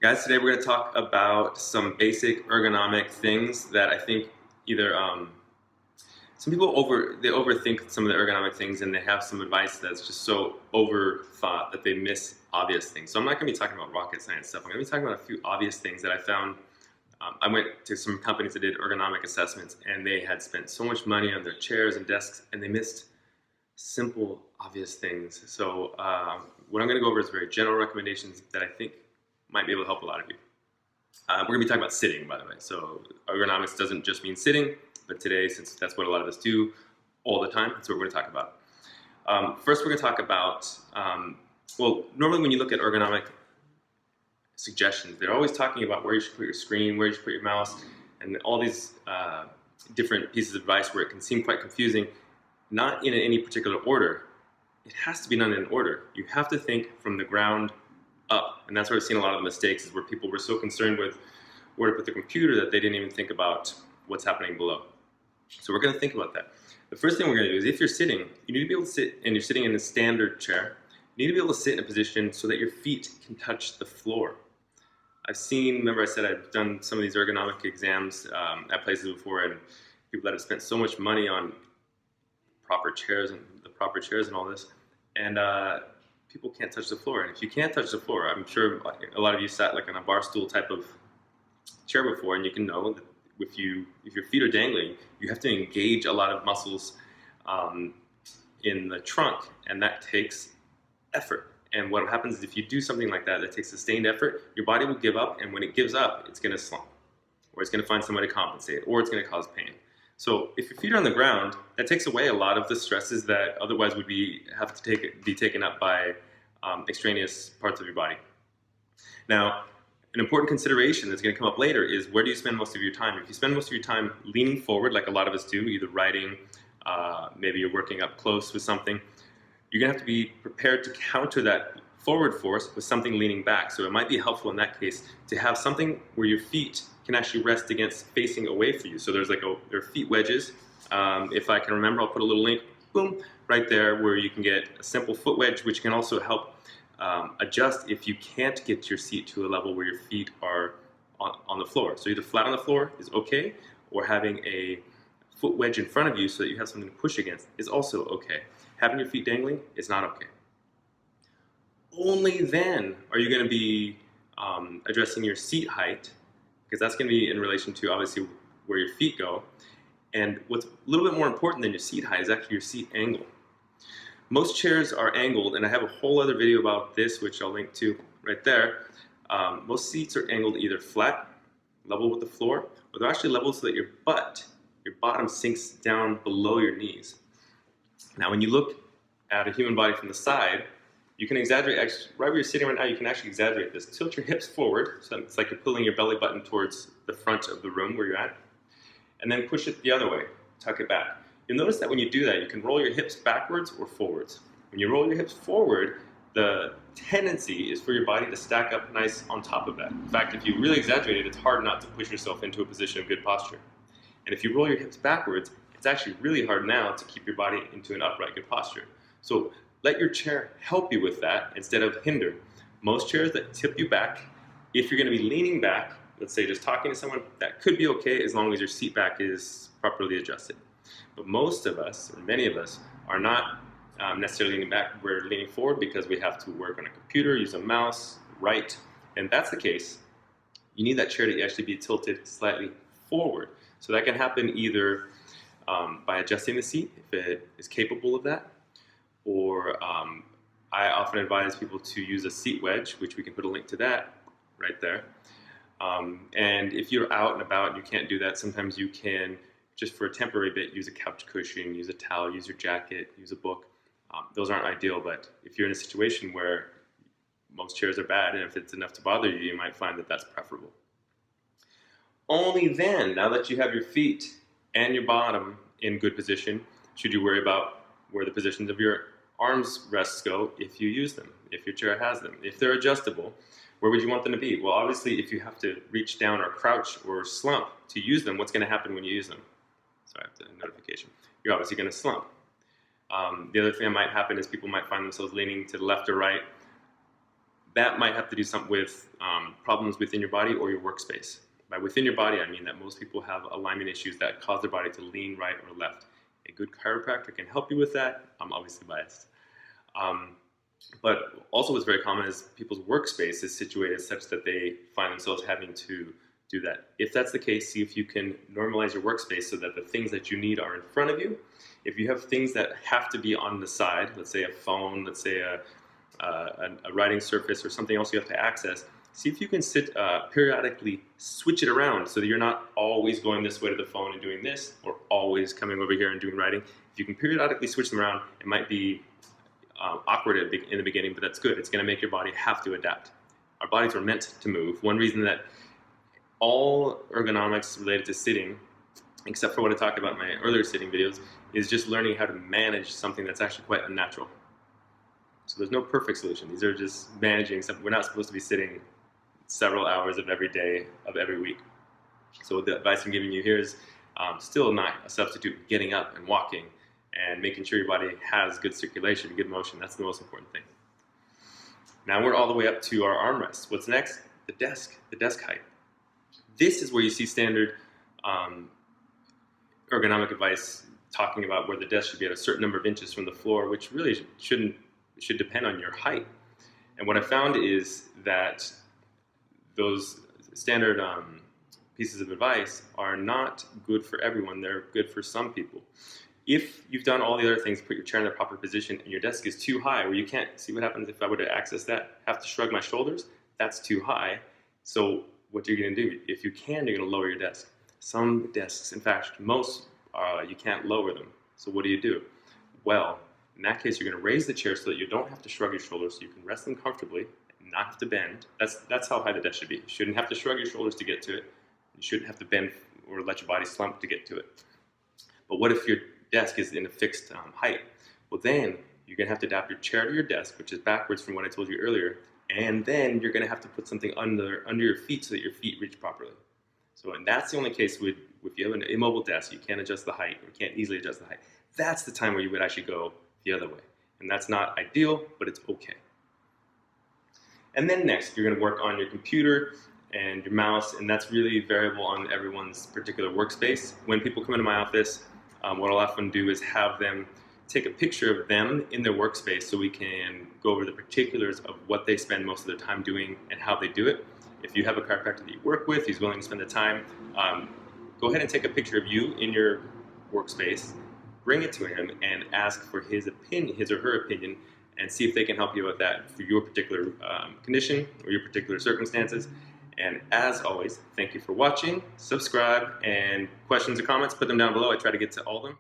Guys, today we're going to talk about some basic ergonomic things that I think either some people overthink some of the ergonomic things, and they have some advice that's just so overthought that they miss obvious things. So I'm not going to be talking about rocket science stuff. I'm going to be talking about a few obvious things that I found. I went to some companies that did ergonomic assessments, and they had spent so much money on their chairs and desks, and they missed simple, obvious things. So what I'm going to go over is very general recommendations that I think might be able to help a lot of you. We're going to be talking about sitting, by the way. So ergonomics doesn't just mean sitting, but today, since that's what a lot of us do all the time, that's what we're going to talk about. First, we're going to talk about, well, normally when you look at ergonomic suggestions, they're always talking about where you should put your screen, where you should put your mouse, and all these different pieces of advice where it can seem quite confusing, not in any particular order. It has to be done in order. You have to think from the ground up, and that's where I've seen a lot of the mistakes, is where people were so concerned with where to put the computer that they didn't even think about what's happening below. So we're going to think about that. The first thing we're going to do is, if you're sitting, you need to be able to sit, and you're sitting in a standard chair, you need to be able to sit in a position so that your feet can touch the floor. I've seen, remember I said I've done some of these ergonomic exams at places before, and people that have spent so much money on proper chairs and all this, and people can't touch the floor. And if you can't touch the floor, I'm sure a lot of you sat like on a bar stool type of chair before, and you can know that if your feet are dangling, you have to engage a lot of muscles in the trunk, and that takes effort. And what happens is, if you do something like that, that takes sustained effort, your body will give up, and when it gives up, it's going to slump, or it's going to find some way to compensate, or it's going to cause pain. So if your feet are on the ground, that takes away a lot of the stresses that otherwise would be taken up by extraneous parts of your body. Now, an important consideration that's going to come up later is, where do you spend most of your time? If you spend most of your time leaning forward, like a lot of us do, either writing, maybe you're working up close with something, you're going to have to be prepared to counter that forward force with something leaning back. So it might be helpful in that case to have something where your feet can actually rest against, facing away from you. So there are feet wedges. If I can remember, I'll put a little link, boom, right there, where you can get a simple foot wedge, which can also help adjust if you can't get your seat to a level where your feet are on the floor. So either flat on the floor is okay, or having a foot wedge in front of you so that you have something to push against is also okay. Having your feet dangling is not okay. Only then are you going to be addressing your seat height, because that's going to be in relation to, obviously, where your feet go. And what's a little bit more important than your seat height is actually your seat angle. Most chairs are angled, and I have a whole other video about this, which I'll link to right there. Most seats are angled either flat, level with the floor, or they're actually level so that your bottom sinks down below your knees. Now, when you look at a human body from the side, you can exaggerate, right where you're sitting right now, you can actually exaggerate this. Tilt your hips forward, so it's like you're pulling your belly button towards the front of the room where you're at, and then push it the other way, tuck it back. You'll notice that when you do that, you can roll your hips backwards or forwards. When you roll your hips forward, the tendency is for your body to stack up nice on top of that. In fact, if you really exaggerate it, it's hard not to push yourself into a position of good posture. And if you roll your hips backwards, it's actually really hard now to keep your body into an upright, good posture. So let your chair help you with that instead of hinder. Most chairs that tip you back, if you're going to be leaning back, let's say just talking to someone, that could be okay as long as your seat back is properly adjusted. But most of us, or many of us, are not necessarily leaning back. We're leaning forward because we have to work on a computer, use a mouse, write. And if that's the case, you need that chair to actually be tilted slightly forward. So that can happen either by adjusting the seat, if it is capable of that, or I often advise people to use a seat wedge, which we can put a link to that right there. And if you're out and about and you can't do that, sometimes you can, just for a temporary bit, use a couch cushion, use a towel, use your jacket, use a book. Those aren't ideal, but if you're in a situation where most chairs are bad, and if it's enough to bother you, you might find that that's preferable. Only then, now that you have your feet and your bottom in good position, should you worry about where the positions of your arms rests go if you use them, if your chair has them. If they're adjustable, where would you want them to be? Well, obviously, if you have to reach down or crouch or slump to use them, what's going to happen when you use them? Sorry, I have the notification. You're obviously going to slump. The other thing that might happen is people might find themselves leaning to the left or right that might have to do something with problems within your body or your workspace. By within your body, I mean that most people have alignment issues that cause their body to lean right or left. A good chiropractor can help you with that. I'm obviously biased. But also what's very common is people's workspace is situated such that they find themselves having to do that. If that's the case, see if you can normalize your workspace so that the things that you need are in front of you. If you have things that have to be on the side, let's say a phone, let's say a writing surface or something else you have to access, see if you can periodically switch it around so that you're not always going this way to the phone and doing this, or always coming over here and doing writing. If you can periodically switch them around, it might be awkward in the beginning, but that's good. It's going to make your body have to adapt. Our bodies are meant to move. One reason that all ergonomics related to sitting, except for what I talked about in my earlier sitting videos, is just learning how to manage something that's actually quite unnatural. So there's no perfect solution. These are just managing something. We're not supposed to be sitting several hours of every day of every week. So the advice I'm giving you here is still not a substitute for getting up and walking and making sure your body has good circulation, good motion. That's the most important thing. Now we're all the way up to our armrests. What's next? The desk height. This is where you see standard ergonomic advice talking about where the desk should be at a certain number of inches from the floor, which really should depend on your height. And what I found is that those standard pieces of advice are not good for everyone. They're good for some people. If you've done all the other things, put your chair in the proper position, and your desk is too high, where you can't see what happens if I were to access that, have to shrug my shoulders, that's too high. So what you're going to do, if you can, you're going to lower your desk. Some desks, in fact, most, you can't lower them. So what do? Well, in that case, you're going to raise the chair so that you don't have to shrug your shoulders, so you can rest them comfortably and not have to bend. That's how high the desk should be. You shouldn't have to shrug your shoulders to get to it. You shouldn't have to bend or let your body slump to get to it. But what if your desk is in a fixed height? Well, then you're going to have to adapt your chair to your desk, which is backwards from what I told you earlier, and then you're going to have to put something under your feet so that your feet reach properly. So, and that's the only case if you have an immobile desk, you can't adjust the height, or can't easily adjust the height. That's the time where you would actually go the other way. And that's not ideal, but it's okay. And then next, you're going to work on your computer and your mouse, and that's really variable on everyone's particular workspace. When people come into my office, what I'll often do is have them take a picture of them in their workspace so we can go over the particulars of what they spend most of their time doing and how they do it. If you have a chiropractor that you work with who's willing to spend the time, go ahead and take a picture of you in your workspace, bring it to him, and ask for his opinion, his or her opinion, and see if they can help you with that for your particular condition or your particular circumstances. And as always, thank you for watching. Subscribe, and questions or comments, put them down below. I try to get to all of them.